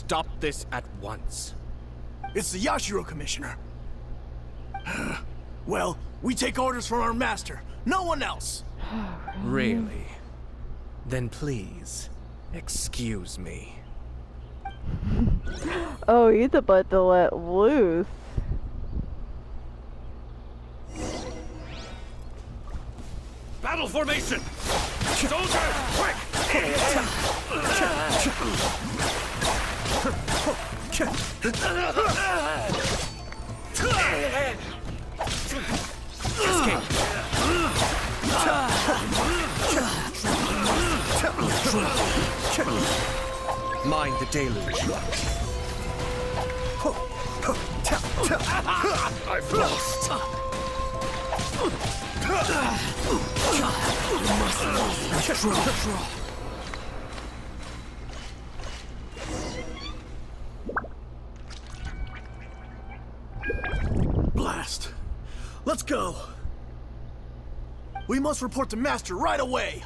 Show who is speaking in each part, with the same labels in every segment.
Speaker 1: stop this at once.
Speaker 2: It's the Yashiro Commissioner. Well, we take orders from our master. No one else.
Speaker 1: Really? Then please, excuse me.
Speaker 3: Oh, he's about to let loose.
Speaker 4: Battle formation! Soldiers, quick!
Speaker 1: Escape! Mind the deluge.
Speaker 4: I've lost!
Speaker 2: Blast. Let's go. We must report to Master right away.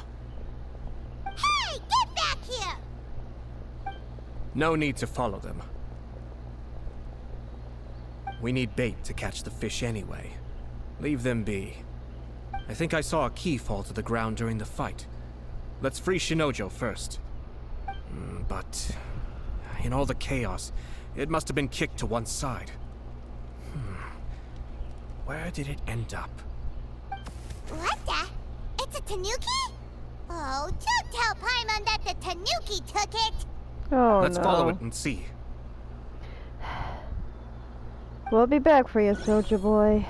Speaker 5: Hey, get back here!
Speaker 1: No need to follow them. We need bait to catch the fish anyway. Leave them be. I think I saw a key fall to the ground during the fight. Let's free Shinojo first. But in all the chaos, it must have been kicked to one side. Where did it end up?
Speaker 5: What the? It's a tanuki? Oh, don't tell Paimon that the tanuki took it!
Speaker 3: Oh,
Speaker 1: Let's
Speaker 3: no.
Speaker 1: follow it and see.
Speaker 3: We'll be back for you, soldier boy.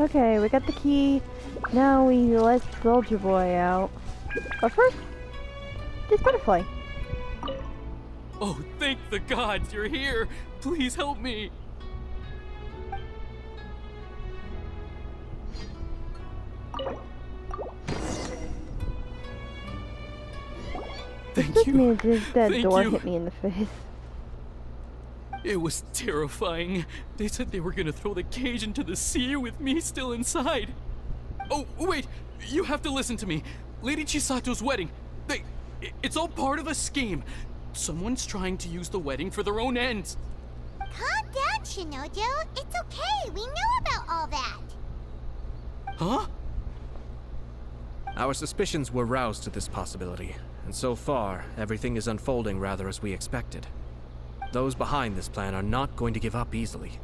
Speaker 3: Okay, we got the key. Now we let Soldier Boy out. But first, this butterfly.
Speaker 6: Oh, thank the gods you're here! Please help me! Thank
Speaker 3: This
Speaker 6: you.
Speaker 3: means that
Speaker 6: Thank
Speaker 3: door
Speaker 6: you.
Speaker 3: hit me in the face.
Speaker 6: It was terrifying. They said they were gonna throw the cage into the sea with me still inside. Oh, wait! You have to listen to me. Lady Chisato's wedding. It's all part of a scheme. Someone's trying to use the wedding for their own ends.
Speaker 5: Calm down, Shinojo. It's okay. We know about all that.
Speaker 6: Huh?
Speaker 1: Our suspicions were roused to this possibility, and so far, everything is unfolding rather as we expected. Those behind this plan are not going to give up easily.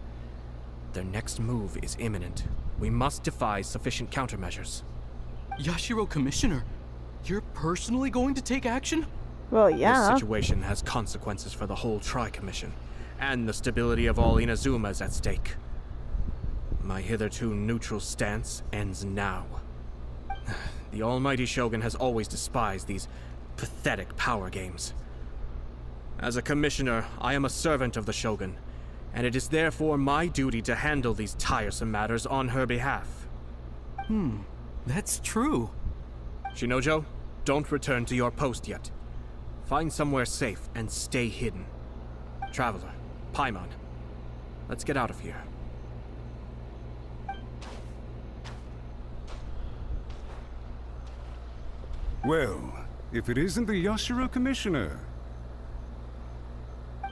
Speaker 1: Their next move is imminent. We must devise sufficient countermeasures.
Speaker 6: Yashiro Commissioner, you're personally going to take action?
Speaker 3: Well,
Speaker 1: This
Speaker 3: yeah.
Speaker 1: situation has consequences for the whole Tri-Commission, and the stability of all Inazuma is at stake. My hitherto neutral stance ends now. The almighty Shogun has always despised these pathetic power games. As a commissioner, I am a servant of the Shogun, and it is therefore my duty to handle these tiresome matters on her behalf.
Speaker 6: That's true.
Speaker 1: Shinojo, don't return to your post yet. Find somewhere safe and stay hidden. Traveler, Paimon, let's get out of here.
Speaker 7: Well, if it isn't the Yashiro Commissioner.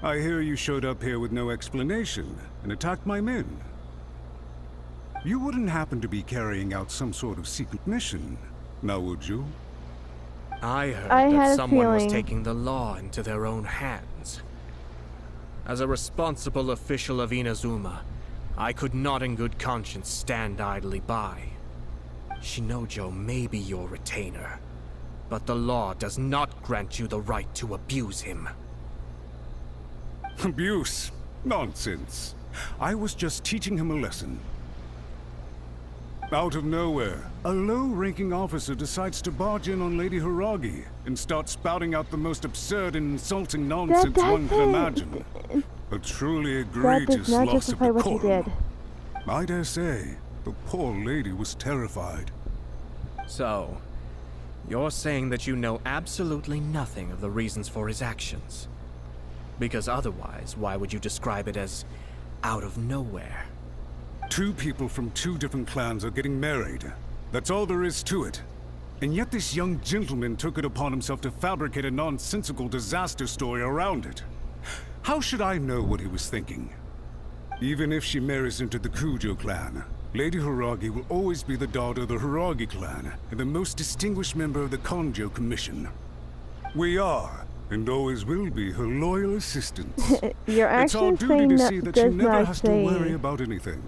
Speaker 7: I hear you showed up here with no explanation and attacked my men. You wouldn't happen to be carrying out some sort of secret mission, now would you?
Speaker 1: I heard
Speaker 3: I had
Speaker 1: that
Speaker 3: a
Speaker 1: someone was
Speaker 3: feeling.
Speaker 1: taking the law into their own hands. As a responsible official of Inazuma, I could not in good conscience stand idly by. Shinojo may be your retainer, but the law does not grant you the right to abuse him.
Speaker 7: Abuse? Nonsense. I was just teaching him a lesson. Out of nowhere, a low-ranking officer decides to barge in on Lady Hiragi and start spouting out the most absurd and insulting nonsense one can imagine. A truly
Speaker 3: That
Speaker 7: egregious
Speaker 3: does not
Speaker 7: loss of
Speaker 3: justify what you
Speaker 7: decorum.
Speaker 3: did.
Speaker 7: I dare say, the poor lady was terrified.
Speaker 1: So, you're saying that you know absolutely nothing of the reasons for his actions? Because otherwise, why would you describe it as out of nowhere?
Speaker 7: Two people from two different clans are getting married. That's all there is to it. And yet this young gentleman took it upon himself to fabricate a nonsensical disaster story around it. How should I know what he was thinking? Even if she marries into the Kujo clan, Lady Hiragi will always be the daughter of the Hiragi clan and the most distinguished member of the Kanjo Commission. We are, and always will be, her loyal assistants.
Speaker 3: Your
Speaker 7: It's our
Speaker 3: actions
Speaker 7: duty
Speaker 3: saying
Speaker 7: to
Speaker 3: that
Speaker 7: see that she
Speaker 3: does
Speaker 7: never
Speaker 3: not
Speaker 7: has to worry
Speaker 3: say.
Speaker 7: about anything.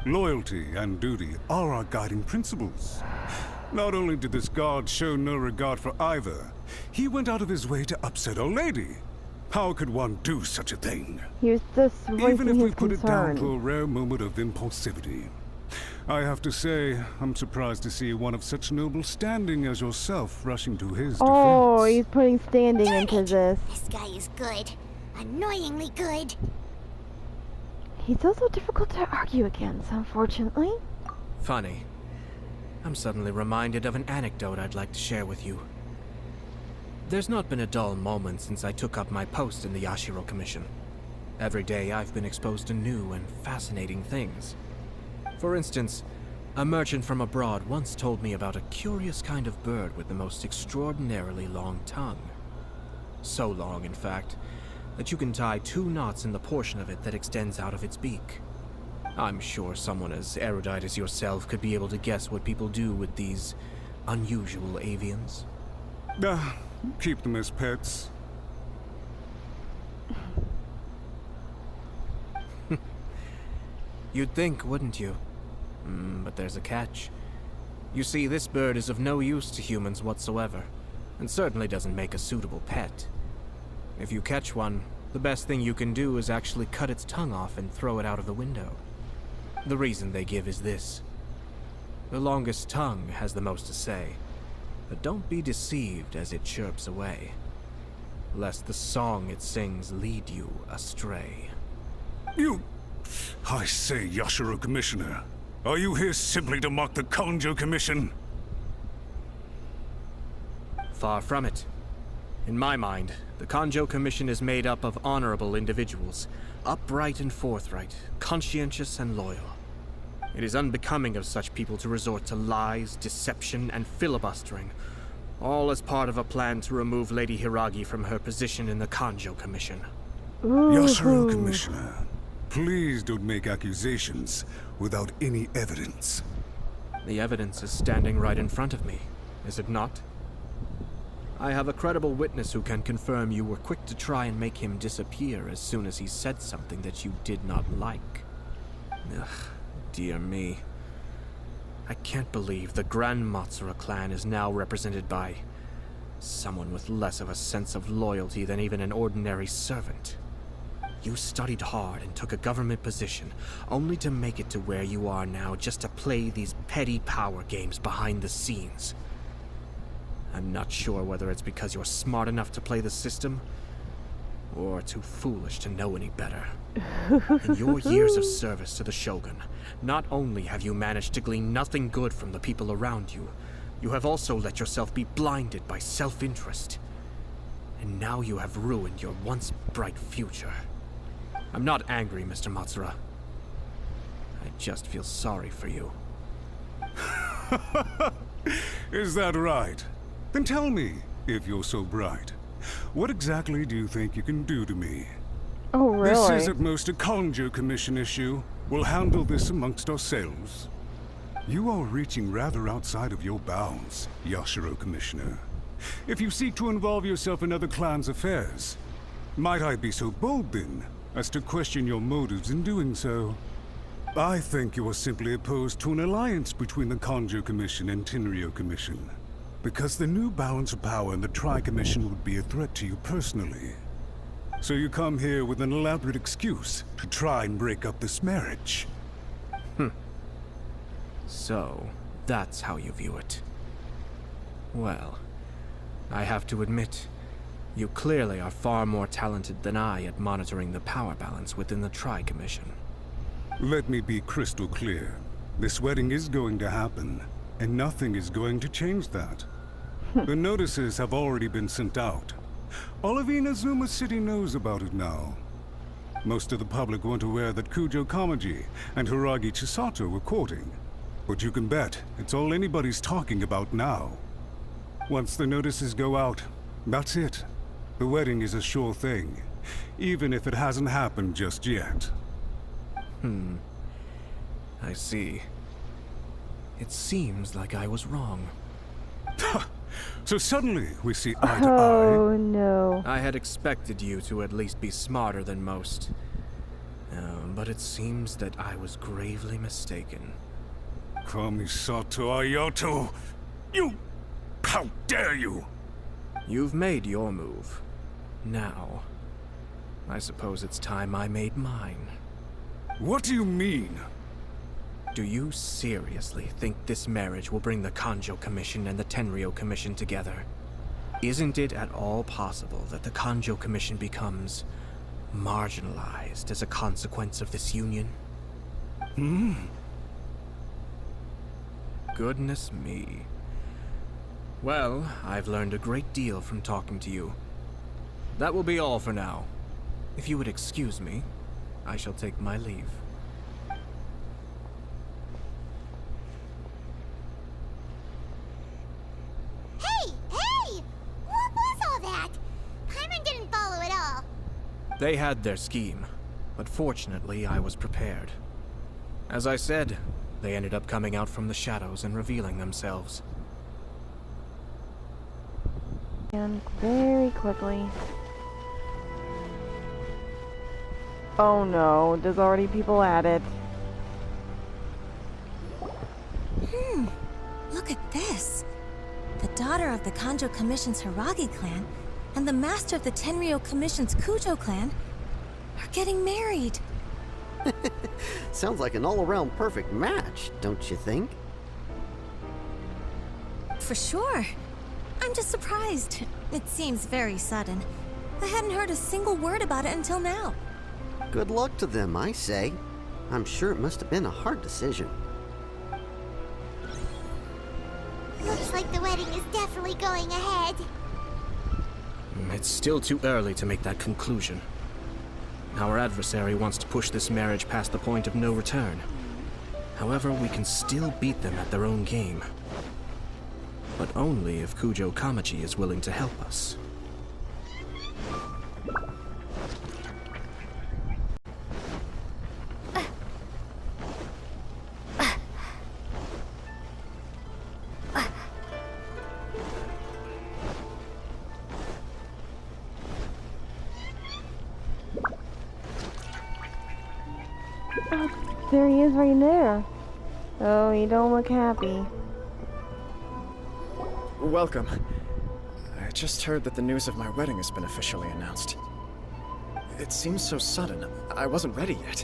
Speaker 7: Loyalty and duty are our guiding principles. Not only did this guard show no regard for either, he went out of his way to upset a lady. How could one do such a thing?
Speaker 3: He was just
Speaker 7: Even
Speaker 3: voicing
Speaker 7: if we
Speaker 3: his
Speaker 7: put it down to a
Speaker 3: concern.
Speaker 7: rare moment of impulsivity. I have to say, I'm surprised to see one of such noble standing as yourself rushing to his
Speaker 3: Oh,
Speaker 7: defense.
Speaker 3: he's putting standing into this.
Speaker 5: This guy is good. Annoyingly good.
Speaker 3: He's also difficult to argue against, unfortunately.
Speaker 1: Funny. I'm suddenly reminded of an anecdote I'd like to share with you. There's not been a dull moment since I took up my post in the Yashiro Commission. Every day I've been exposed to new and fascinating things. For instance, a merchant from abroad once told me about a curious kind of bird with the most extraordinarily long tongue. So long, in fact, that you can tie 2 knots in the portion of it that extends out of its beak. I'm sure someone as erudite as yourself could be able to guess what people do with these unusual avians.
Speaker 7: Keep them as pets.
Speaker 1: You'd think, wouldn't you? But there's a catch. You see, this bird is of no use to humans whatsoever, and certainly doesn't make a suitable pet. If you catch one, the best thing you can do is actually cut its tongue off and throw it out of the window. The reason they give is this. The longest tongue has the most to say, but don't be deceived as it chirps away, lest the song it sings lead you astray.
Speaker 7: I say, Yashiro Commissioner, are you here simply to mock the Kanjo Commission?
Speaker 1: Far from it. In my mind, the Kanjo Commission is made up of honorable individuals, upright and forthright, conscientious and loyal. It is unbecoming of such people to resort to lies, deception, and filibustering, all as part of a plan to remove Lady Hiragi from her position in the Kanjo Commission.
Speaker 7: Yashiro Commissioner, please don't make accusations without any evidence.
Speaker 1: The evidence is standing right in front of me, is it not? I have a credible witness who can confirm you were quick to try and make him disappear as soon as he said something that you did not like. Ugh, dear me. I can't believe the Grand Matsura clan is now represented by someone with less of a sense of loyalty than even an ordinary servant. You studied hard and took a government position, only to make it to where you are now just to play these petty power games behind the scenes. I'm not sure whether it's because you're smart enough to play the system, or too foolish to know any better. In your years of service to the Shogun, not only have you managed to glean nothing good from the people around you, you have also let yourself be blinded by self-interest. And now you have ruined your once bright future. I'm not angry, Mr. Matsura. I just feel sorry for you.
Speaker 7: Is that right? Then tell me, if you're so bright, what exactly do you think you can do to me?
Speaker 3: Oh, really?
Speaker 7: This is at most a Kanjo Commission issue. We'll handle this amongst ourselves. You are reaching rather outside of your bounds, Yashiro Commissioner. if you seek to involve yourself in other clans' affairs. Might I be so bold, then, as to question your motives in doing so? I think you are simply opposed to an alliance between the Kanjo Commission and Tenryo Commission, because the new balance of power in the Tri-Commission would be a threat to you personally. So you come here with an elaborate excuse to try and break up this marriage.
Speaker 1: So, that's how you view it. Well, I have to admit, you clearly are far more talented than I at monitoring the power balance within the Tri-Commission.
Speaker 7: Let me be crystal clear. This wedding is going to happen, and nothing is going to change that. The notices have already been sent out. All of Inazuma City knows about it now. Most of the public weren't aware that Kujo Kamaji and Hiragi Chisato were courting. But you can bet it's all anybody's talking about now. Once the notices go out, that's it. The wedding is a sure thing, even if it hasn't happened just yet.
Speaker 1: I see. It seems like I was wrong.
Speaker 7: So suddenly we see eye to
Speaker 3: Oh
Speaker 7: eye.
Speaker 3: no.
Speaker 1: I had expected you to at least be smarter than most. But it seems that I was gravely mistaken.
Speaker 7: Kamisato Ayato! You! How dare you!
Speaker 1: You've made your move. Now, I suppose it's time I made mine.
Speaker 7: What do you mean?
Speaker 1: Do you seriously think this marriage will bring the Kanjo Commission and the Tenryo Commission together? Isn't it at all possible that the Kanjo Commission becomes marginalized as a consequence of this union? Goodness me. Well, I've learned a great deal from talking to you. That will be all for now. If you would excuse me, I shall take my leave.
Speaker 5: Hey! Hey! What was all that? Paimon didn't follow at all.
Speaker 1: They had their scheme, but fortunately I was prepared. As I said, they ended up coming out from the shadows and revealing themselves.
Speaker 3: And very quickly. Oh no, there's already people at it.
Speaker 8: Look at this. The daughter of the Kanjo Commission's Hiragi clan and the master of the Tenryo Commission's Kujo clan are getting married.
Speaker 9: Sounds like an all-around perfect match, don't you think?
Speaker 8: For sure. I'm just surprised. It seems very sudden. I hadn't heard a single word about it until now.
Speaker 9: Good luck to them, I say. I'm sure it must have been a hard decision.
Speaker 5: Looks like the wedding is definitely going ahead.
Speaker 1: It's still too early to make that conclusion. Our adversary wants to push this marriage past the point of no return. However, we can still beat them at their own game. But only if Kujo Kamaji is willing to help us.
Speaker 3: There he is right there. Oh, you don't look happy.
Speaker 10: Welcome. I just heard that the news of my wedding has been officially announced. It seems so sudden. I wasn't ready yet.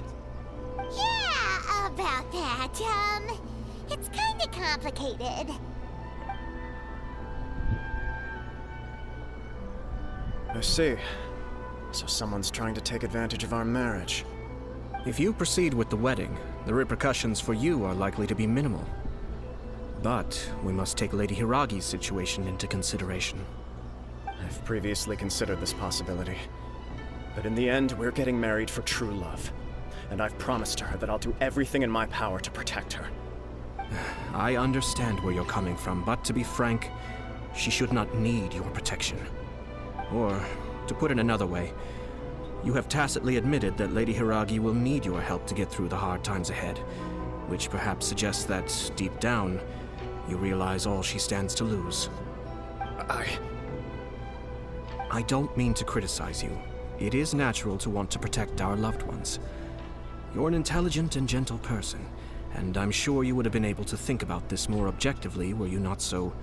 Speaker 5: Yeah, about that. It's kinda complicated.
Speaker 10: I see. So someone's trying to take advantage of our marriage.
Speaker 1: If you proceed with the wedding, the repercussions for you are likely to be minimal. But we must take Lady Hiragi's situation into consideration.
Speaker 10: I've previously considered this possibility. But in the end, we're getting married for true love. And I've promised her that I'll do everything in my power to protect her.
Speaker 1: I understand where you're coming from, but to be frank, she should not need your protection. Or, to put it another way, you have tacitly admitted that Lady Hiragi will need your help to get through the hard times ahead, which perhaps suggests that, deep down, you realize all she stands to lose. I don't mean to criticize you. It is natural to want to protect our loved ones. You're an intelligent and gentle person, and I'm sure you would have been able to think about this more objectively were you not so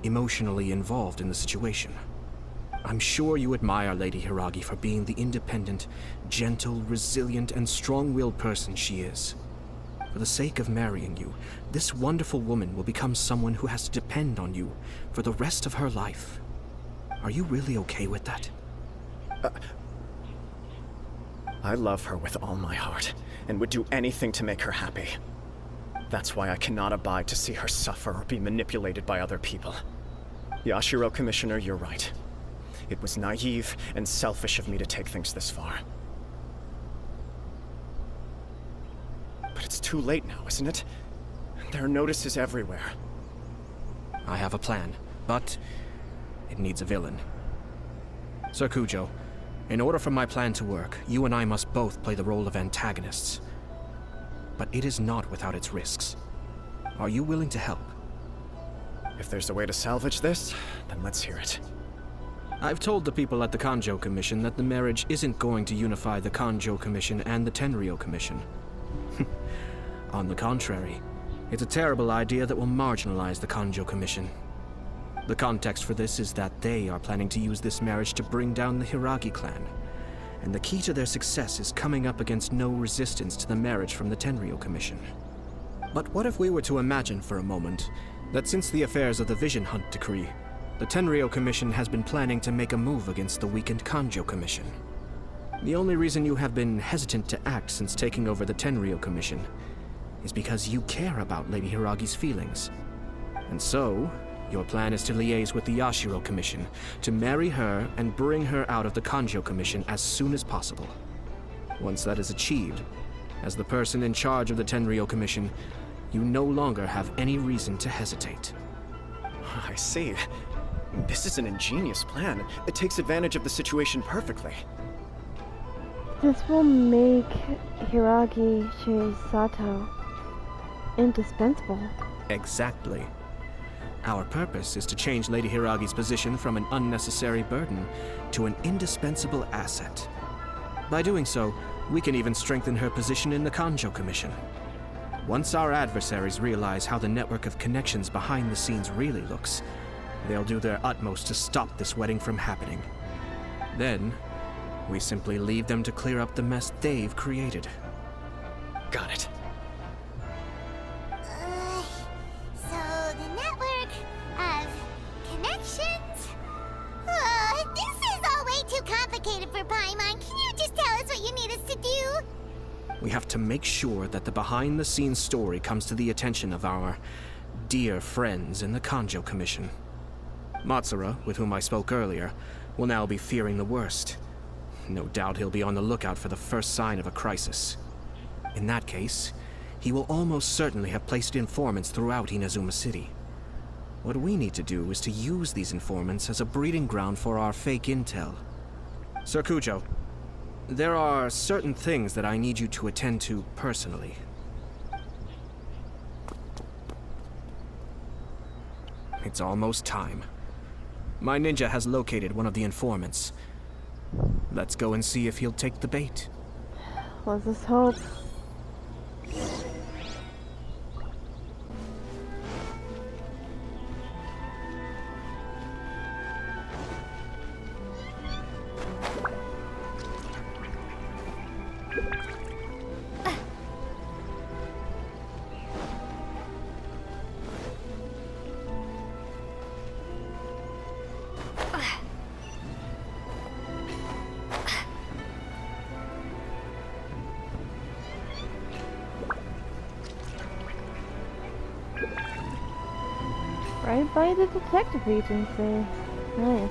Speaker 1: emotionally involved in the situation. I'm sure you admire Lady Hiragi for being the independent, gentle, resilient, and strong-willed person she is. For the sake of marrying you, this wonderful woman will become someone who has to depend on you for the rest of her life. Are you really okay with that?
Speaker 10: I love her with all my heart, and would do anything to make her happy. That's why I cannot abide to see her suffer or be manipulated by other people. Yashiro, Commissioner, you're right. It was naive and selfish of me to take things this far. But it's too late now, isn't it? There are notices everywhere.
Speaker 1: I have a plan, but it needs a villain. Sir Kujo, in order for my plan to work, you and I must both play the role of antagonists. But it is not without its risks. Are you willing to help?
Speaker 10: If there's a way to salvage this, then let's hear it.
Speaker 1: I've told the people at the Kanjo Commission that the marriage isn't going to unify the Kanjo Commission and the Tenryou Commission. On the contrary, it's a terrible idea that will marginalize the Kanjo Commission. The context for this is that they are planning to use this marriage to bring down the Hiragi clan, and the key to their success is coming up against no resistance to the marriage from the Tenryou Commission. But what if we were to imagine for a moment that since the affairs of the Vision Hunt Decree, the Tenryou Commission has been planning to make a move against the weakened Kanjo Commission? The only reason you have been hesitant to act since taking over the Tenryou Commission is because you care about Lady Hiragi's feelings. And so, your plan is to liaise with the Yashiro Commission, to marry her and bring her out of the Kanjo Commission as soon as possible. Once that is achieved, as the person in charge of the Tenryou Commission, you no longer have any reason to hesitate.
Speaker 10: I see. This is an ingenious plan. It takes advantage of the situation perfectly.
Speaker 3: This will make Hiragi Shisato indispensable.
Speaker 1: Exactly. Our purpose is to change Lady Hiragi's position from an unnecessary burden to an indispensable asset. By doing so, we can even strengthen her position in the Kanjo Commission. Once our adversaries realize how the network of connections behind the scenes really looks, they'll do their utmost to stop this wedding from happening. Then, we simply leave them to clear up the mess they've created.
Speaker 10: Got it.
Speaker 5: So the network of connections? This is all way too complicated for Paimon. Can you just tell us what you need us to do?
Speaker 1: We have to make sure that the behind-the-scenes story comes to the attention of our dear friends in the Kanjo Commission. Matsura, with whom I spoke earlier, will now be fearing the worst. No doubt he'll be on the lookout for the first sign of a crisis. In that case, he will almost certainly have placed informants throughout Inazuma City. What we need to do is to use these informants as a breeding ground for our fake intel. Sir Kujo, there are certain things that I need you to attend to personally. It's almost time. My ninja has located one of the informants. Let's go and see if he'll take the bait.
Speaker 3: Let's just hope. Right by the detective agency. Nice.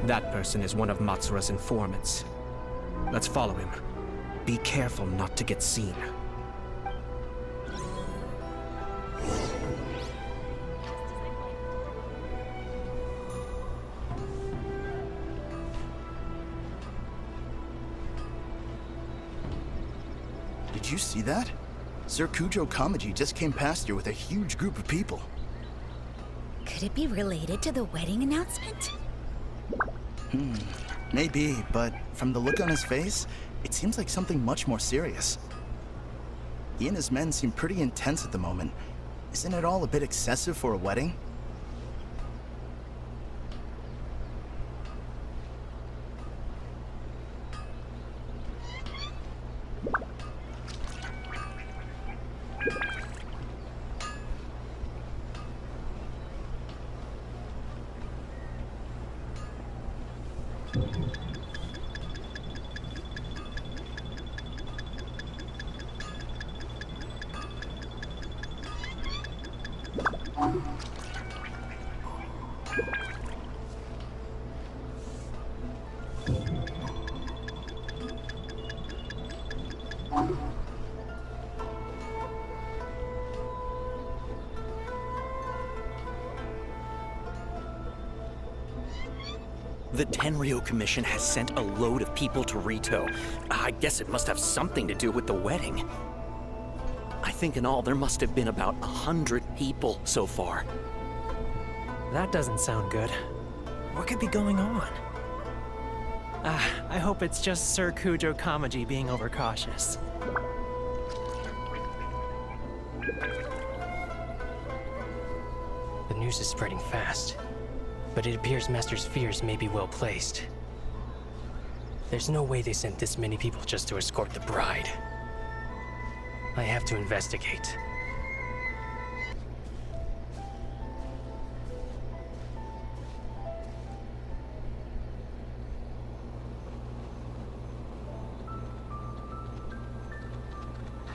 Speaker 1: That person is one of Matsura's informants. Let's follow him. Be careful not to get seen.
Speaker 2: Did you see that? Sir Kujo Kamaji just came past here with a huge group of people.
Speaker 5: Could it be related to the wedding announcement?
Speaker 2: Maybe, but from the look on his face, it seems like something much more serious. He and his men seem pretty intense at the moment. Isn't it all a bit excessive for a wedding?
Speaker 11: The Tenryo Commission has sent a load of people to Rito. I guess it must have something to do with the wedding. I think in all there must have been about 100 people so far.
Speaker 12: That doesn't sound good. What could be going on? I hope it's just Sir Kujo Kamaji being overcautious. The news is spreading fast, but it appears Master's fears may be well placed. There's no way they sent this many people just to escort the bride. I have to investigate.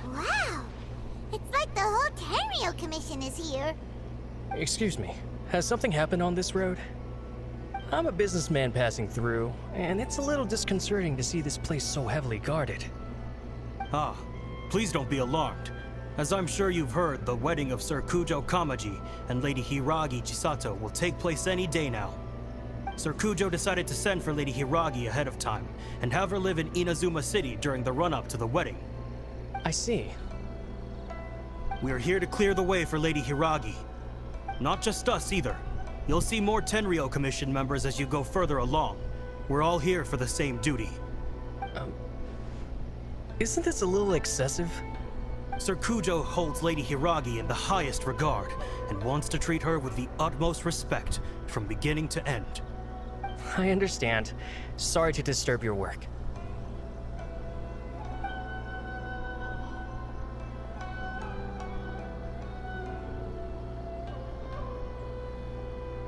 Speaker 5: Wow! It's like the whole Tenryo Commission is here.
Speaker 12: Excuse me, has something happened on this road? I'm a businessman passing through, and it's a little disconcerting to see this place so heavily guarded.
Speaker 13: Ah, please don't be alarmed. As I'm sure you've heard, the wedding of Sir Kujo Kamaji and Lady Hiragi Chisato will take place any day now. Sir Kujo decided to send for Lady Hiragi ahead of time, and have her live in Inazuma City during the run-up to the wedding.
Speaker 12: I see.
Speaker 13: We are here to clear the way for Lady Hiragi. Not just us either. You'll see more Tenryo Commission members as you go further along. We're all here for the same duty.
Speaker 12: Isn't this a little excessive?
Speaker 13: Sir Kujo holds Lady Hiragi in the highest regard, and wants to treat her with the utmost respect, from beginning to end.
Speaker 12: I understand. Sorry to disturb your work.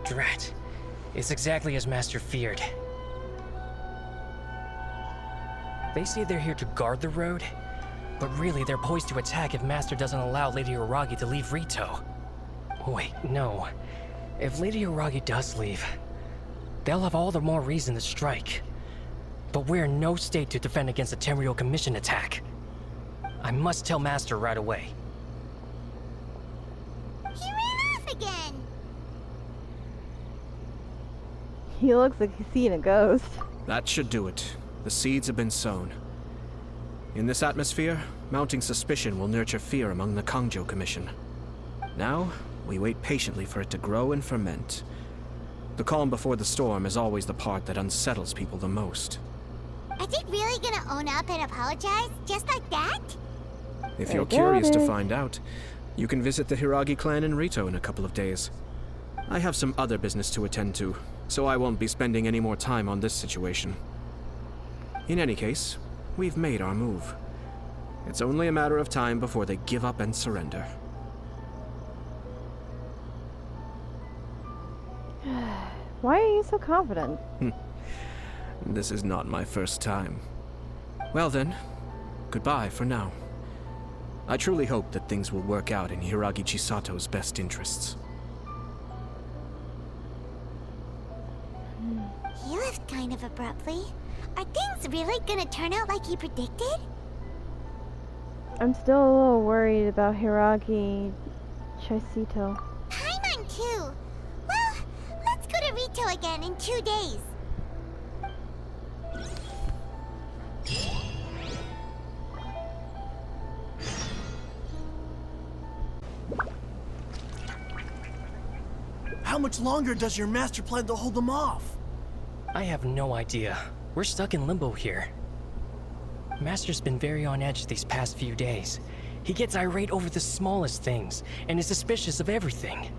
Speaker 12: Drat. It's exactly as Master feared. They say they're here to guard the road, but really they're poised to attack if Master doesn't allow Lady Hiragi to leave Rito. Wait, no. If Lady Hiragi does leave, they'll have all the more reason to strike. But we're in no state to defend against a Tenryo Commission attack. I must tell Master right away.
Speaker 5: He ran off again!
Speaker 3: He looks like he's seen a ghost.
Speaker 1: That should do it. The seeds have been sown. In this atmosphere, mounting suspicion will nurture fear among the Kangjo Commission. Now, we wait patiently for it to grow and ferment. The calm before the storm is always the part that unsettles people the most.
Speaker 5: Are they really gonna own up and apologize, just like that?
Speaker 1: If you're curious to find out, you can visit the Hiragi clan in Rito in a couple of days. I have some other business to attend to, so I won't be spending any more time on this situation. In any case, we've made our move. It's only a matter of time before they give up and surrender.
Speaker 3: Why are you so confident?
Speaker 1: This is not my first time. Well then, goodbye for now. I truly hope that things will work out in Hiragi Chisato's best interests.
Speaker 5: He left kind of abruptly. Are things really gonna turn out like he predicted?
Speaker 3: I'm still a little worried about Hiragi Chisito.
Speaker 5: Paimon too. Well, let's go to Rito again in 2 days.
Speaker 14: how much longer does your master plan to hold them off?
Speaker 12: I have no idea. We're stuck in limbo here. Master's been very on edge these past few days. He gets irate over the smallest things, and is suspicious of everything.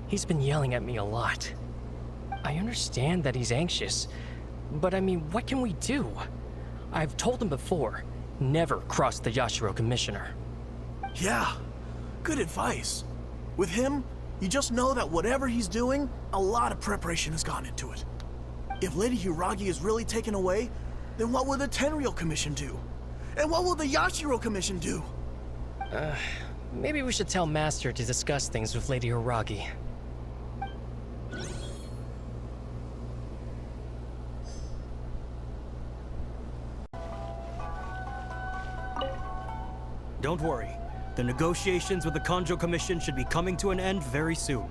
Speaker 12: He's been yelling at me a lot. I understand that he's anxious, but I mean, what can we do? I've told him before, never cross the Yashiro Commissioner.
Speaker 14: Yeah, good advice. With him, you just know that whatever he's doing, a lot of preparation has gone into it. If Lady Hiragi is really taken away, then what will the Tenryou Commission do? And what will the Yashiro Commission do?
Speaker 12: Maybe we should tell Master to discuss things with Lady Hiragi.
Speaker 13: Don't worry. The negotiations with the Kanjo Commission should be coming to an end very soon.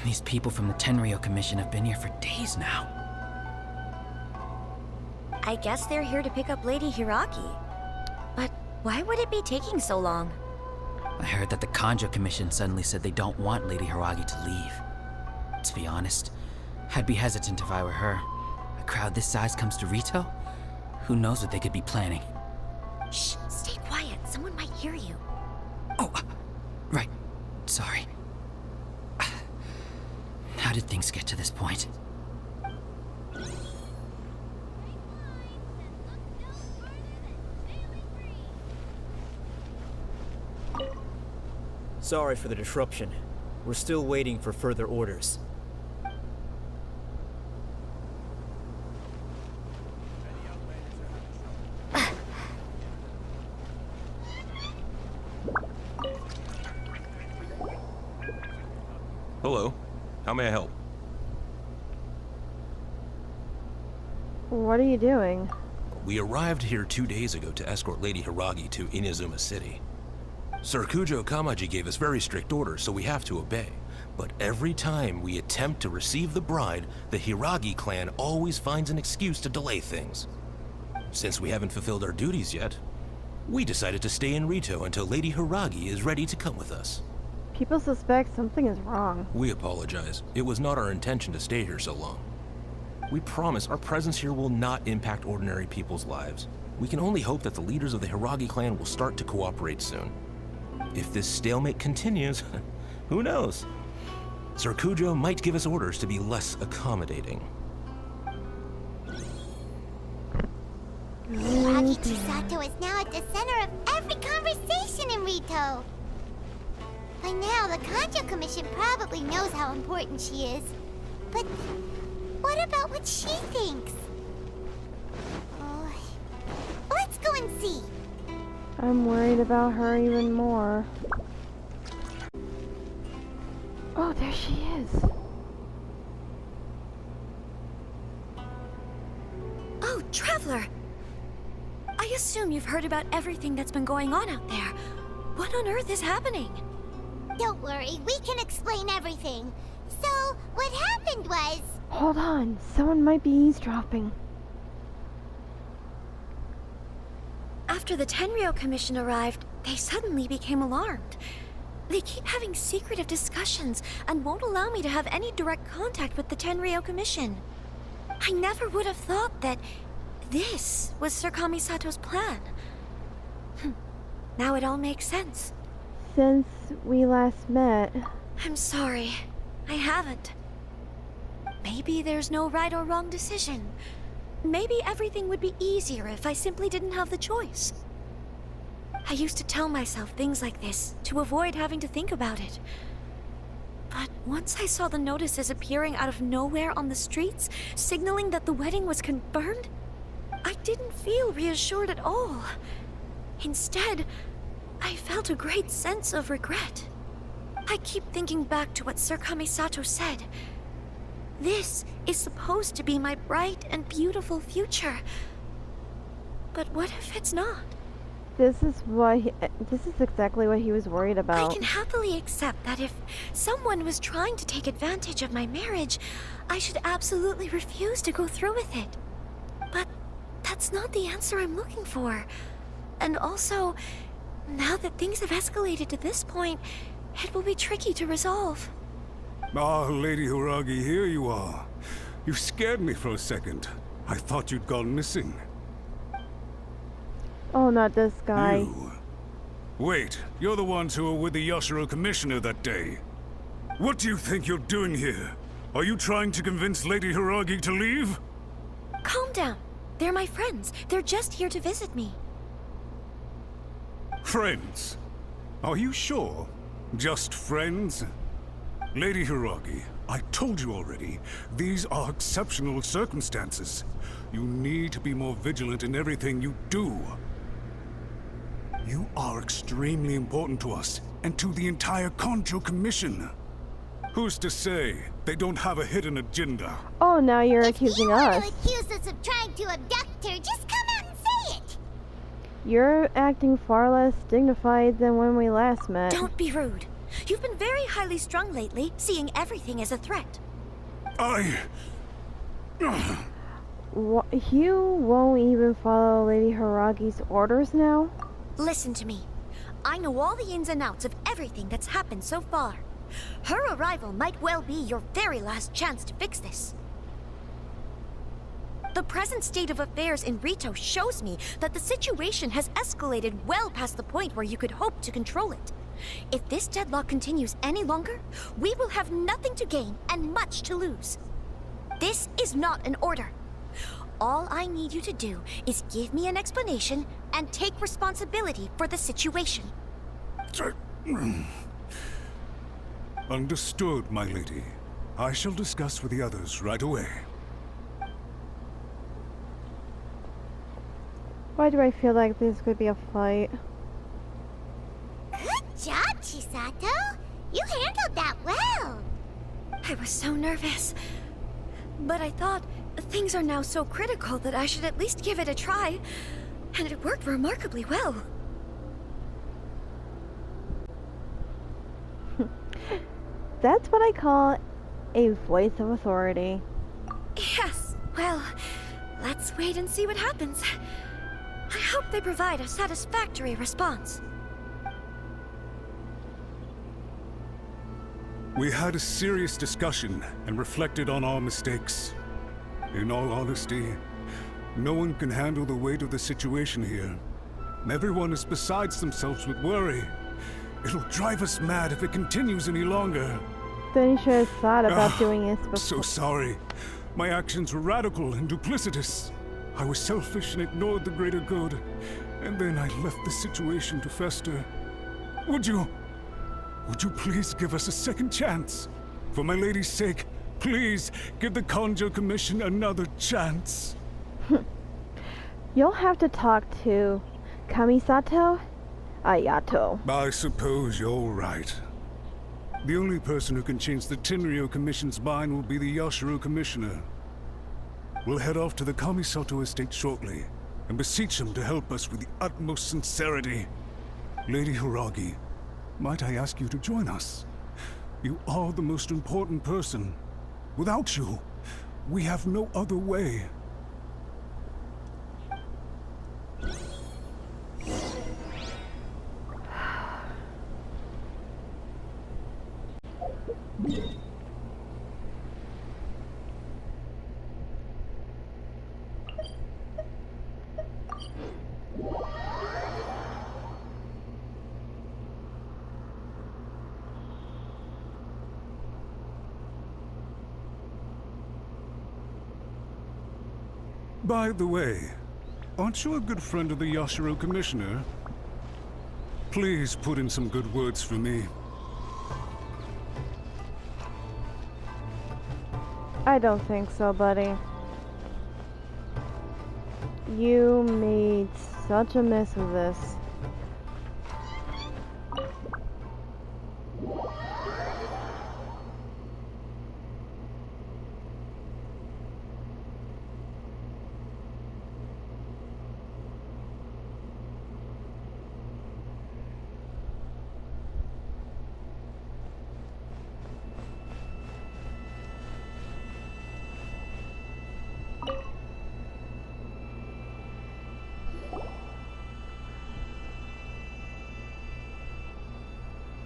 Speaker 15: These people from the Tenryou Commission have been here for days now.
Speaker 16: I guess they're here to pick up Lady Hiragi. But why would it be taking so long?
Speaker 15: I heard that the Kanjo Commission suddenly said they don't want Lady Hiragi to leave. To be honest, I'd be hesitant if I were her. A crowd this size comes to Rito? Who knows what they could be planning?
Speaker 16: Shh, stay quiet. Someone might hear you.
Speaker 15: Oh, right. Sorry. How did things get to this point?
Speaker 17: Sorry for the disruption. We're still waiting for further orders.
Speaker 4: Hello. How may I help?
Speaker 3: What are you doing?
Speaker 4: We arrived here 2 days ago to escort Lady Hiragi to Inazuma City. Sir Kujo Kamaji gave us very strict orders, so we have to obey. But every time we attempt to receive the bride, the Hiragi clan always finds an excuse to delay things. Since we haven't fulfilled our duties yet, we decided to stay in Rito until Lady Hiragi is ready to come with us.
Speaker 3: People suspect something is wrong.
Speaker 4: We apologize. It was not our intention to stay here so long. We promise our presence here will not impact ordinary people's lives. We can only hope that the leaders of the Hiragi clan will start to cooperate soon. If this stalemate continues, who knows? Sir Kujo might give us orders to be less accommodating.
Speaker 5: Hiragi Chisato is now at the center of every conversation in Rito. By now, the Kanjo Commission probably knows how important she is. But what about what she thinks? Oh, let's go and see.
Speaker 3: I'm worried about her even more. Oh, there she is.
Speaker 16: Oh, Traveler! I assume you've heard about everything that's been going on out there. What on earth is happening?
Speaker 5: Don't worry, we can explain everything. So, what happened was...
Speaker 3: Hold on, someone might be eavesdropping.
Speaker 16: After the Tenryou Commission arrived, they suddenly became alarmed. They keep having secretive discussions and won't allow me to have any direct contact with the Tenryou Commission. I never would have thought that this was Sir Kamisato's plan. Now it all makes sense.
Speaker 3: Since we last met...
Speaker 16: I'm sorry. I haven't. Maybe there's no right or wrong decision. Maybe everything would be easier if I simply didn't have the choice. I used to tell myself things like this to avoid having to think about it. But once I saw the notices appearing out of nowhere on the streets, signaling that the wedding was confirmed, I didn't feel reassured at all. Instead, I felt a great sense of regret. I keep thinking back to what Sir Kamisato said. This is supposed to be my bright and beautiful future. But what if it's not?
Speaker 3: This is exactly what he was worried about.
Speaker 16: I can happily accept that if someone was trying to take advantage of my marriage, I should absolutely refuse to go through with it. But that's not the answer I'm looking for. And also, now that things have escalated to this point, it will be tricky to resolve.
Speaker 7: Ah, Lady Hiragi, here you are. You scared me for a second. I thought you'd gone missing.
Speaker 3: Oh, not this guy.
Speaker 7: You. Wait, you're the ones who were with the Yashiro Commissioner that day. What do you think you're doing here? Are you trying to convince Lady Hiragi to leave?
Speaker 16: Calm down. They're my friends. They're just here to visit me.
Speaker 7: Friends? Are you sure? Just friends? Lady Hiragi, I told you already, these are exceptional circumstances. You need to be more vigilant in everything you do. You are extremely important to us, and to the entire Kanjo Commission. Who's to say they don't have a hidden agenda?
Speaker 3: Oh, now you're accusing us.
Speaker 5: If you want to accuse us of trying to abduct her, just come out and say it!
Speaker 3: You're acting far less dignified than when we last met.
Speaker 16: Don't be rude. You've been very highly strung lately, seeing everything as a threat.
Speaker 3: You won't even follow Lady Hiragi's orders now?
Speaker 16: Listen to me. I know all the ins and outs of everything that's happened so far. Her arrival might well be your very last chance to fix this. The present state of affairs in Rito shows me that the situation has escalated well past the point where you could hope to control it. If this deadlock continues any longer, we will have nothing to gain and much to lose. This is not an order. All I need you to do is give me an explanation and take responsibility for the situation.
Speaker 7: Understood, my lady. I shall discuss with the others right away.
Speaker 3: Why do I feel like this could be a fight?
Speaker 5: Good job, Chisato! You handled that well!
Speaker 16: I was so nervous. But I thought things are now so critical that I should at least give it a try. And it worked remarkably well.
Speaker 3: That's what I call a voice of authority.
Speaker 16: Yes, well, let's wait and see what happens. I hope they provide a satisfactory response.
Speaker 7: We had a serious discussion and reflected on our mistakes. In all honesty, no one can handle the weight of the situation here. Everyone is besides themselves with worry. It'll drive us mad if it continues any longer.
Speaker 3: Then you should have thought about doing this before.
Speaker 7: So sorry. My actions were radical and duplicitous. I was selfish and ignored the greater good. And then I left the situation to fester. Would you please give us a second chance? For my lady's sake, please give the Kanjo Commission another chance.
Speaker 3: You'll have to talk to Kamisato Ayato.
Speaker 7: I suppose you're right. The only person who can change the Tenryo Commission's mind will be the Yashiro Commissioner. We'll head off to the Kamisato estate shortly and beseech him to help us with the utmost sincerity. Lady Hiragi, might I ask you to join us? You are the most important person. Without you, we have no other way. By the way, aren't you a good friend of the Yashiro Commissioner? Please put in some good words for me.
Speaker 3: I don't think so, buddy. You made such a mess of this.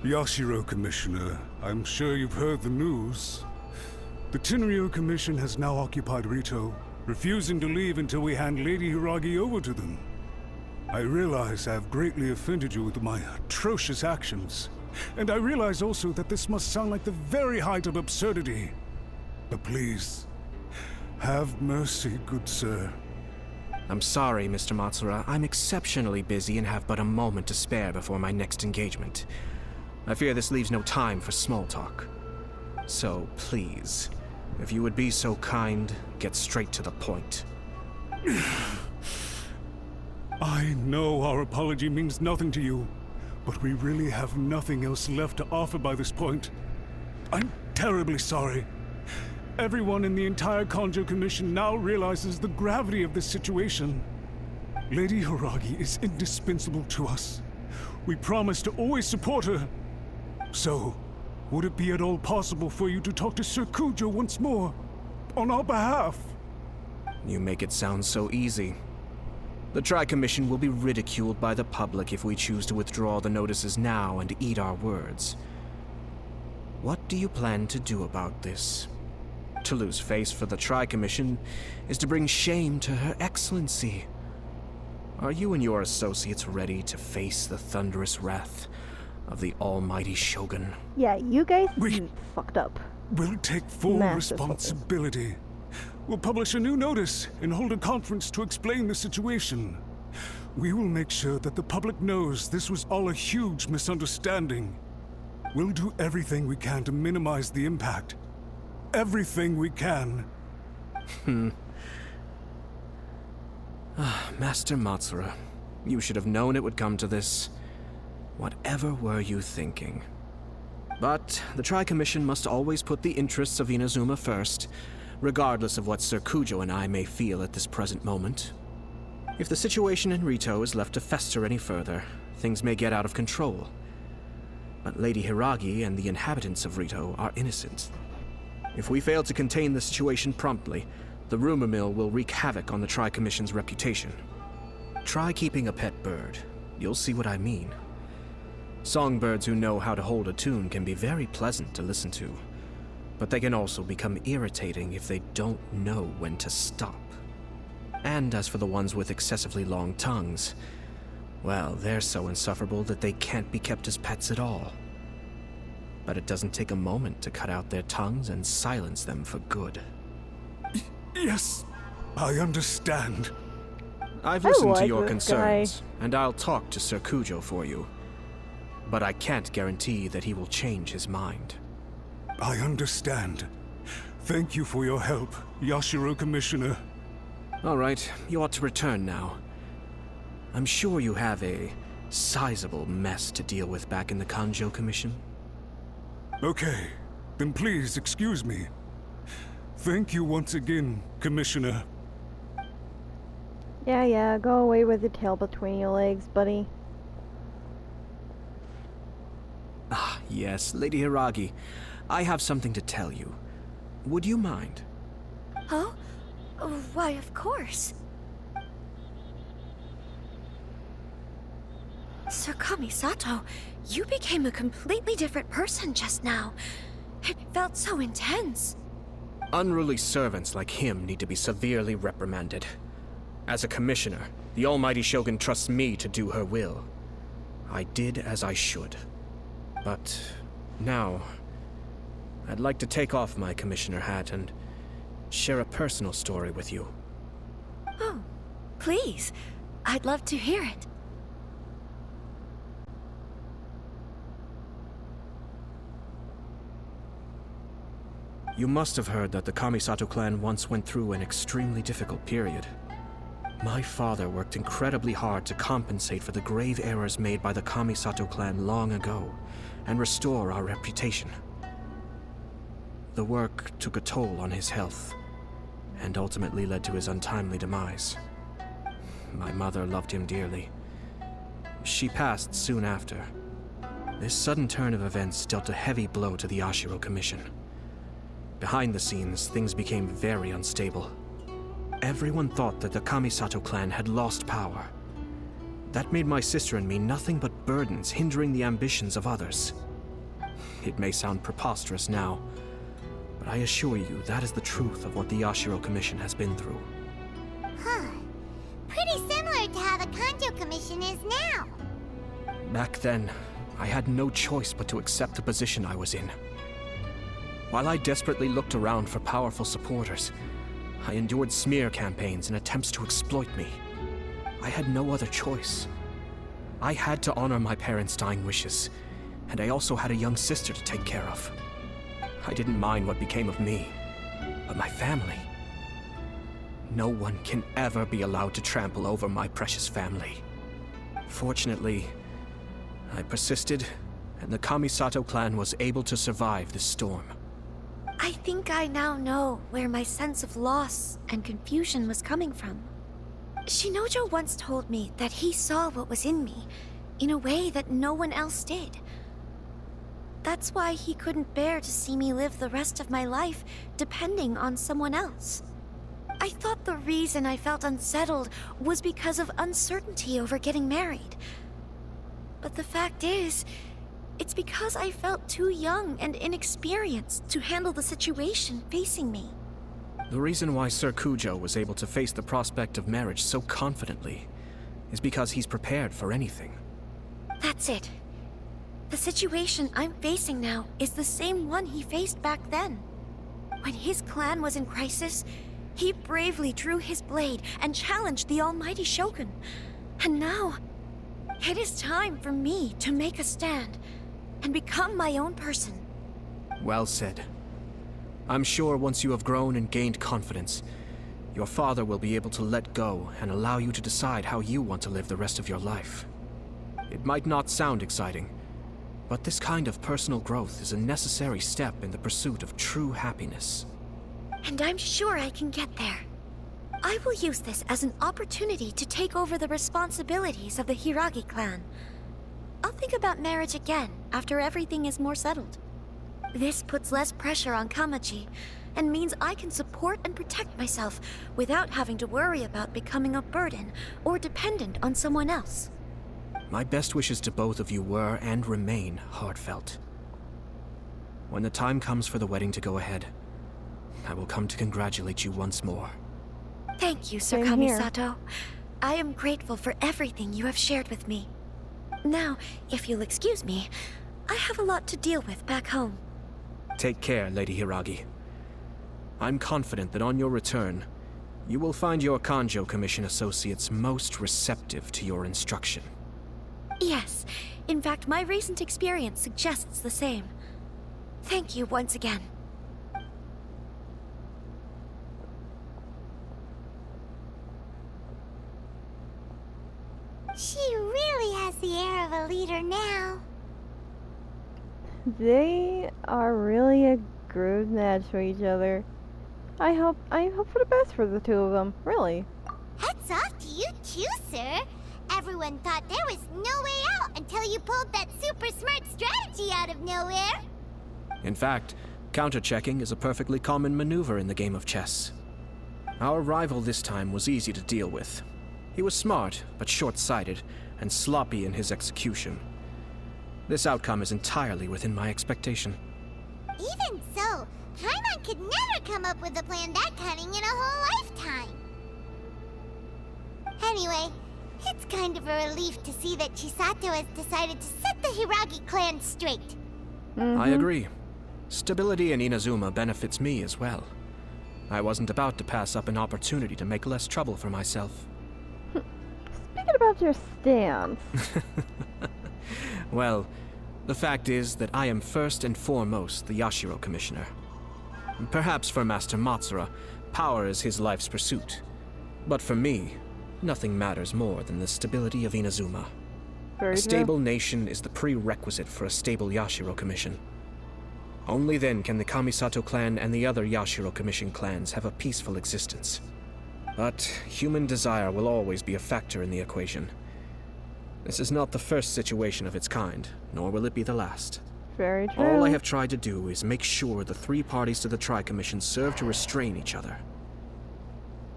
Speaker 7: Yashiro, Commissioner, I'm sure you've heard the news. The Tenryo Commission has now occupied Rito, refusing to leave until we hand Lady Hiragi over to them. I realize I have greatly offended you with my atrocious actions, and I realize also that this must sound like the very height of absurdity. But please, have mercy, good sir.
Speaker 1: I'm sorry, Mr. Matsura. I'm exceptionally busy and have but a moment to spare before my next engagement. I fear this leaves no time for small talk. So, please, if you would be so kind, get straight to the point.
Speaker 7: I know our apology means nothing to you, but we really have nothing else left to offer by this point. I'm terribly sorry. Everyone in the entire Kanjo Commission now realizes the gravity of this situation. Lady Hiragi is indispensable to us. We promise to always support her. So, would it be at all possible for you to talk to Sir Kujo once more, on our behalf?
Speaker 1: You make it sound so easy. The Tri-Commission will be ridiculed by the public if we choose to withdraw the notices now and eat our words. What do you plan to do about this? To lose face for the Tri-Commission is to bring shame to Her Excellency. Are you and your associates ready to face the thunderous wrath of the almighty Shogun?
Speaker 3: Yeah, you guys fucked up.
Speaker 7: We'll take full responsibility. We'll publish a new notice and hold a conference to explain the situation. We will make sure that the public knows this was all a huge misunderstanding. We'll do everything we can to minimize the impact. Everything we can.
Speaker 1: Master Matsura, you should have known it would come to this. Whatever were you thinking? But the Tri-Commission must always put the interests of Inazuma first, regardless of what Sir Kujo and I may feel at this present moment. If the situation in Rito is left to fester any further, things may get out of control. But Lady Hiragi and the inhabitants of Rito are innocent. If we fail to contain the situation promptly, the rumor mill will wreak havoc on the Tri-Commission's reputation. Try keeping a pet bird. You'll see what I mean. Songbirds who know how to hold a tune can be very pleasant to listen to, but they can also become irritating if they don't know when to stop. And as for the ones with excessively long tongues, well, they're so insufferable that they can't be kept as pets at all. But it doesn't take a moment to cut out their tongues and silence them for good.
Speaker 7: Yes, I understand.
Speaker 1: I've listened to your concerns, and I'll talk to Sir Kujo for you. But I can't guarantee that he will change his mind.
Speaker 7: I understand. Thank you for your help, Yashiro Commissioner.
Speaker 1: All right, you ought to return now. I'm sure you have a sizable mess to deal with back in the Kanjo Commission.
Speaker 7: Okay, then please excuse me. Thank you once again, Commissioner.
Speaker 3: Yeah, go away with your tail between your legs, buddy.
Speaker 1: Ah, yes, Lady Hiragi. I have something to tell you. Would you mind?
Speaker 16: Oh? Why, of course. Sir Kamisato, you became a completely different person just now. It felt so intense.
Speaker 1: Unruly servants like him need to be severely reprimanded. As a commissioner, the almighty Shogun trusts me to do her will. I did as I should. But now, I'd like to take off my commissioner hat and share a personal story with you.
Speaker 16: Oh, please. I'd love to hear it.
Speaker 1: You must have heard that the Kamisato clan once went through an extremely difficult period. My father worked incredibly hard to compensate for the grave errors made by the Kamisato clan long ago, and restore our reputation. The work took a toll on his health, and ultimately led to his untimely demise. My mother loved him dearly. She passed soon after. This sudden turn of events dealt a heavy blow to the Yashiro Commission. Behind the scenes, things became very unstable. Everyone thought that the Kamisato clan had lost power. That made my sister and me nothing but burdens, hindering the ambitions of others. It may sound preposterous now, but I assure you that is the truth of what the Yashiro Commission has been through.
Speaker 5: Huh. Pretty similar to how the Kanjo Commission is now.
Speaker 1: Back then, I had no choice but to accept the position I was in. While I desperately looked around for powerful supporters, I endured smear campaigns and attempts to exploit me. I had no other choice. I had to honor my parents' dying wishes, and I also had a young sister to take care of. I didn't mind what became of me, but my family. No one can ever be allowed to trample over my precious family. Fortunately, I persisted, and the Kamisato clan was able to survive this storm.
Speaker 16: I think I now know where my sense of loss and confusion was coming from. Shinojo once told me that he saw what was in me in a way that no one else did. That's why he couldn't bear to see me live the rest of my life depending on someone else. I thought the reason I felt unsettled was because of uncertainty over getting married. But the fact is, it's because I felt too young and inexperienced to handle the situation facing me.
Speaker 1: The reason why Sir Kujo was able to face the prospect of marriage so confidently is because he's prepared for anything.
Speaker 16: That's it. The situation I'm facing now is the same one he faced back then. When his clan was in crisis, he bravely drew his blade and challenged the almighty Shogun. And now, it is time for me to make a stand and become my own person.
Speaker 1: Well said. I'm sure once you have grown and gained confidence, your father will be able to let go and allow you to decide how you want to live the rest of your life. It might not sound exciting, but this kind of personal growth is a necessary step in the pursuit of true happiness.
Speaker 16: And I'm sure I can get there. I will use this as an opportunity to take over the responsibilities of the Hiragi clan. I'll think about marriage again after everything is more settled. This puts less pressure on Kamaji, and means I can support and protect myself without having to worry about becoming a burden or dependent on someone else.
Speaker 1: My best wishes to both of you were and remain heartfelt. When the time comes for the wedding to go ahead, I will come to congratulate you once more.
Speaker 16: Thank you, Sir
Speaker 3: Same here.
Speaker 16: Kamisato. I am grateful for everything you have shared with me. Now, if you'll excuse me, I have a lot to deal with back home.
Speaker 1: Take care, Lady Hiragi. I'm confident that on your return, you will find your Kanjo Commission associates most receptive to your instruction.
Speaker 16: Yes, in fact, my recent experience suggests the same. Thank you once again.
Speaker 5: She really has the air of a leader now.
Speaker 3: They are really a groove match for each other. I hope for the best for the two of them, really.
Speaker 5: Hats off to you too, sir. Everyone thought there was no way out until you pulled that super smart strategy out of nowhere.
Speaker 1: In fact, counter-checking is a perfectly common maneuver in the game of chess. Our rival this time was easy to deal with. He was smart, but short-sighted, and sloppy in his execution. This outcome is entirely within my expectation.
Speaker 5: Even so, Paimon could never come up with a plan that cunning in a whole lifetime. Anyway, it's kind of a relief to see that Chisato has decided to set the Hiragi clan straight.
Speaker 1: I agree. Stability in Inazuma benefits me as well. I wasn't about to pass up an opportunity to make less trouble for myself.
Speaker 3: Speaking about your stance.
Speaker 1: Well, the fact is that I am first and foremost the Yashiro Commissioner. Perhaps for Master Matsura, power is his life's pursuit. But for me, nothing matters more than the stability of Inazuma.
Speaker 3: Very
Speaker 1: A
Speaker 3: true.
Speaker 1: stable nation is the prerequisite for a stable Yashiro Commission. Only then can the Kamisato clan and the other Yashiro Commission clans have a peaceful existence. But human desire will always be a factor in the equation. This is not the first situation of its kind, nor will it be the last.
Speaker 3: Very true.
Speaker 1: All I have tried to do is make sure the three parties to the Tri-Commission serve to restrain each other.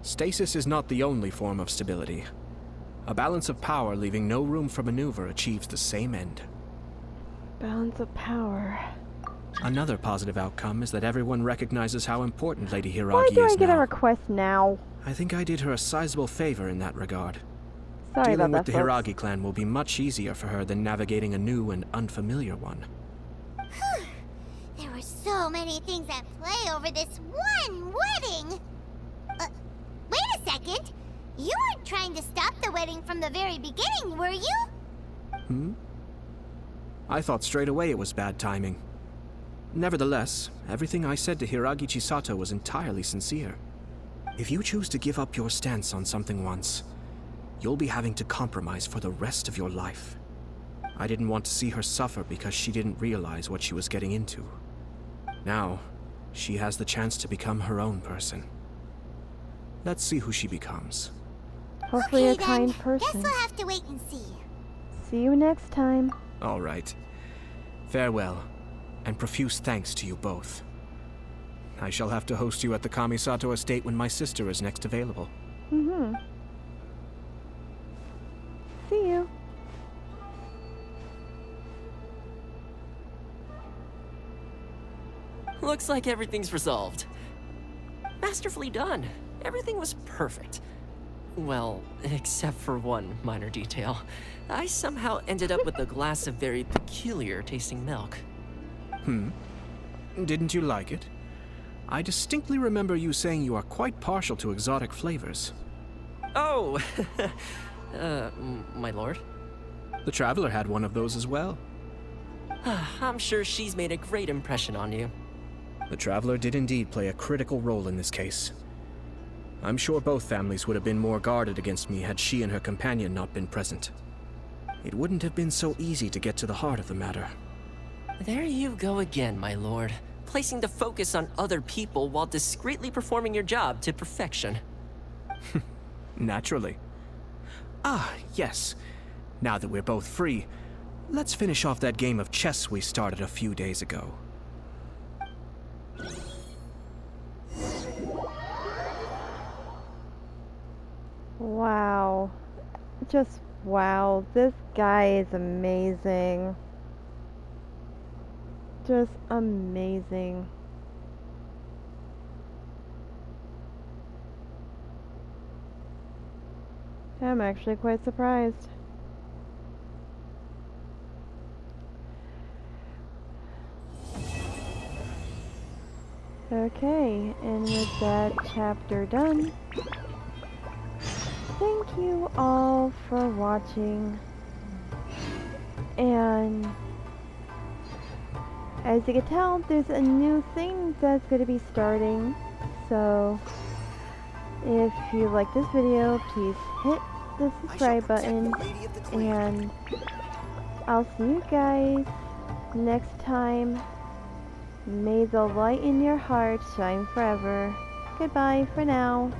Speaker 1: Stasis is not the only form of stability. A balance of power leaving no room for maneuver achieves the same end.
Speaker 3: Balance of power.
Speaker 1: Another positive outcome is that everyone recognizes how important Lady Hiragi
Speaker 3: Why do
Speaker 1: is
Speaker 3: I get
Speaker 1: now.
Speaker 3: a request now?
Speaker 1: I think I did her a sizable favor in that regard.
Speaker 3: Sorry
Speaker 1: Dealing
Speaker 3: about
Speaker 1: with the
Speaker 3: that,
Speaker 1: Hiragi clan will be much easier for her than navigating a new and unfamiliar one.
Speaker 5: There were so many things at play over this one wedding. Wait a second. You weren't trying to stop the wedding from the very beginning, were you?
Speaker 1: I thought straight away it was bad timing. Nevertheless, everything I said to Hiragi Chisato was entirely sincere. If you choose to give up your stance on something once, you'll be having to compromise for the rest of your life. I didn't want to see her suffer because she didn't realize what she was getting into. Now, she has the chance to become her own person. Let's see who she becomes.
Speaker 3: Hopefully
Speaker 5: Okay,
Speaker 3: a kind
Speaker 5: then.
Speaker 3: person.
Speaker 5: Guess we'll have to wait and see.
Speaker 3: See you next time.
Speaker 1: All right. Farewell, and profuse thanks to you both. I shall have to host you at the Kamisato estate when my sister is next available.
Speaker 3: See you.
Speaker 11: Looks like everything's resolved. Masterfully done. Everything was perfect. Well, except for one minor detail. I somehow ended up with a glass of very peculiar tasting milk.
Speaker 1: Didn't you like it? I distinctly remember you saying you are quite partial to exotic flavors.
Speaker 11: Oh, my lord.
Speaker 1: The Traveler had one of those as well.
Speaker 11: I'm sure she's made a great impression on you.
Speaker 1: The Traveler did indeed play a critical role in this case. I'm sure both families would have been more guarded against me had she and her companion not been present. It wouldn't have been so easy to get to the heart of the matter.
Speaker 11: There you go again, my lord. Placing the focus on other people while discreetly performing your job to perfection.
Speaker 1: Naturally. Ah, yes. Now that we're both free, let's finish off that game of chess we started a few days ago.
Speaker 3: Wow. Just wow. This guy is amazing. Just amazing. I'm actually quite surprised. Okay, and with that chapter done, thank you all for watching, and as you can tell, there's a new thing that's going to be starting, so if you like this video, please hit the subscribe button, and I'll see you guys next time. May the light in your heart shine forever. Goodbye for now.